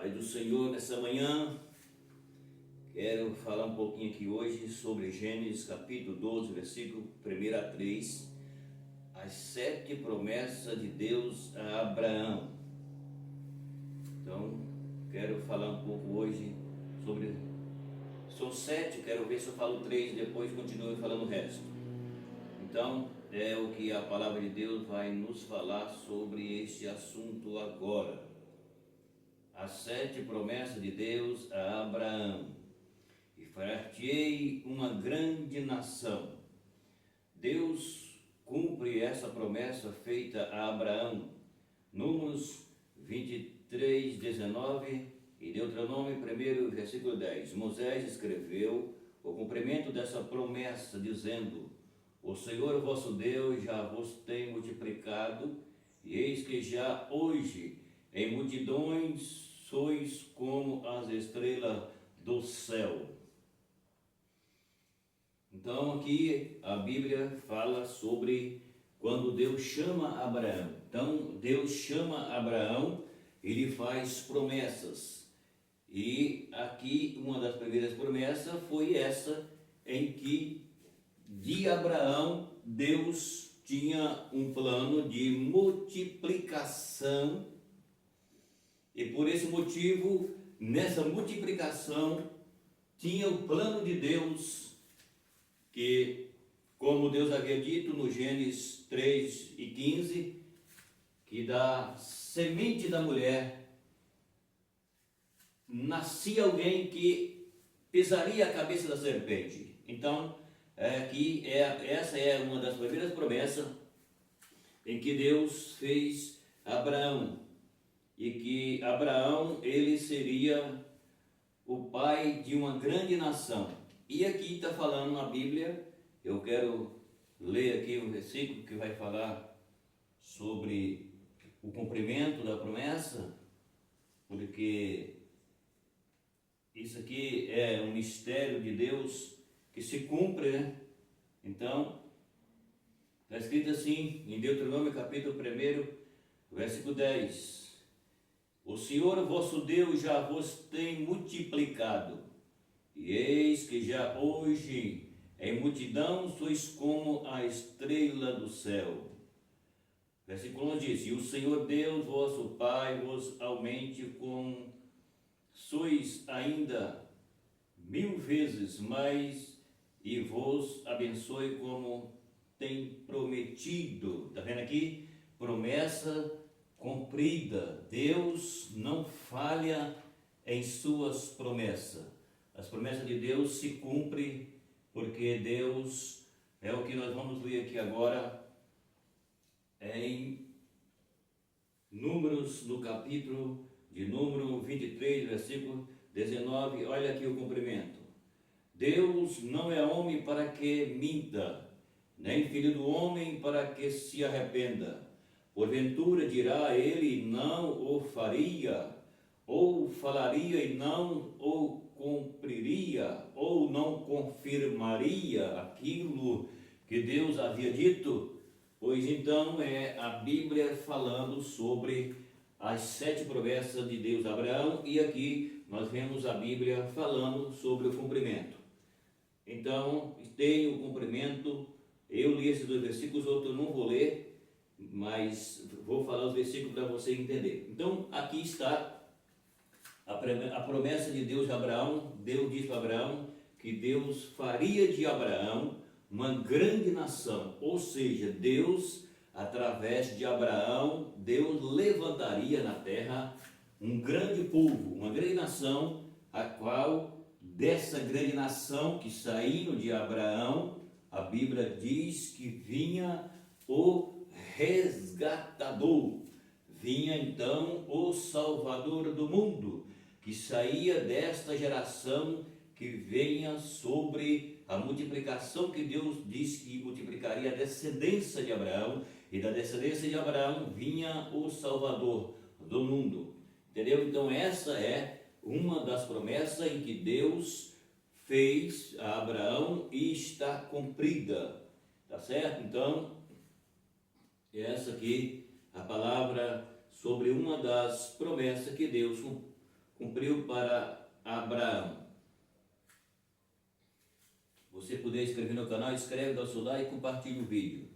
Pai do Senhor, nessa manhã, quero falar um pouquinho aqui hoje sobre Gênesis capítulo 12, versículo 1 a 3, as 7 promessas de Deus a Abraão. Então, quero falar um pouco hoje sobre, são 7, quero ver se eu falo 3 e depois continuo falando o resto. Então, é o que a palavra de Deus vai nos falar sobre este assunto agora. As 7 promessas de Deus a Abraão. E far-te-ei uma grande nação. Deus cumpre essa promessa feita a Abraão. Números 23, 19 e Deuteronômio 1, versículo 10. Moisés escreveu o cumprimento dessa promessa, dizendo: o Senhor vosso Deus já vos tem multiplicado, e eis que já hoje em multidões sois como as estrelas do céu. Então aqui a Bíblia fala sobre quando Deus chama Abraão. Então Deus chama Abraão, ele faz promessas. E aqui uma das primeiras promessas foi essa, em que de Abraão Deus tinha um plano de multiplicação. E por esse motivo, nessa multiplicação, tinha o plano de Deus, que, como Deus havia dito no Gênesis 3 e 15, que da semente da mulher nascia alguém que pisaria a cabeça da serpente. Então, essa é uma das primeiras promessas em que Deus fez a Abraão. E que Abraão, ele seria o pai de uma grande nação. E aqui está falando na Bíblia, eu quero ler aqui um versículo que vai falar sobre o cumprimento da promessa, porque isso aqui é um mistério de Deus que se cumpre, né? Então, está escrito assim, em Deuteronômio capítulo 1, versículo 10. O Senhor vosso Deus já vos tem multiplicado, e eis que já hoje em multidão sois como a estrela do céu. Versículo 11 diz: e o Senhor Deus vosso Pai vos aumente com sois ainda 1000 vezes mais, e vos abençoe como tem prometido. Está vendo aqui? Promessa cumprida. Deus não falha em suas promessas. As promessas de Deus se cumprem, porque Deus é o que nós vamos ler aqui agora em Números, no capítulo de número 23, versículo 19. Olha aqui o cumprimento. Deus não é homem para que minta, nem filho do homem para que se arrependa. Porventura dirá ele, não o faria, ou falaria e não o cumpriria, ou não confirmaria aquilo que Deus havia dito? Pois então é a Bíblia falando sobre as 7 promessas de Deus a Abraão, e aqui nós vemos a Bíblia falando sobre o cumprimento. Então, tem o cumprimento. Eu li esses 2 versículos, outro eu não vou ler, mas vou falar os versículos para você entender. Então, aqui está a promessa de Deus a Abraão. Deus disse para Abraão que Deus faria de Abraão uma grande nação, ou seja, Deus, através de Abraão, Deus levantaria na terra um grande povo, uma grande nação, a qual dessa grande nação que saindo de Abraão, a Bíblia diz que vinha o resgatador, vinha então o Salvador do mundo, que saía desta geração que venha sobre a multiplicação que Deus disse que multiplicaria a descendência de Abraão, e da descendência de Abraão vinha o Salvador do mundo. Entendeu? Então essa é uma das promessas em que Deus fez a Abraão e está cumprida. Tá certo? Então, essa aqui a palavra sobre uma das promessas que Deus cumpriu para Abraão. Você puder inscrever no canal, inscreve, dá o seu like e compartilha o vídeo.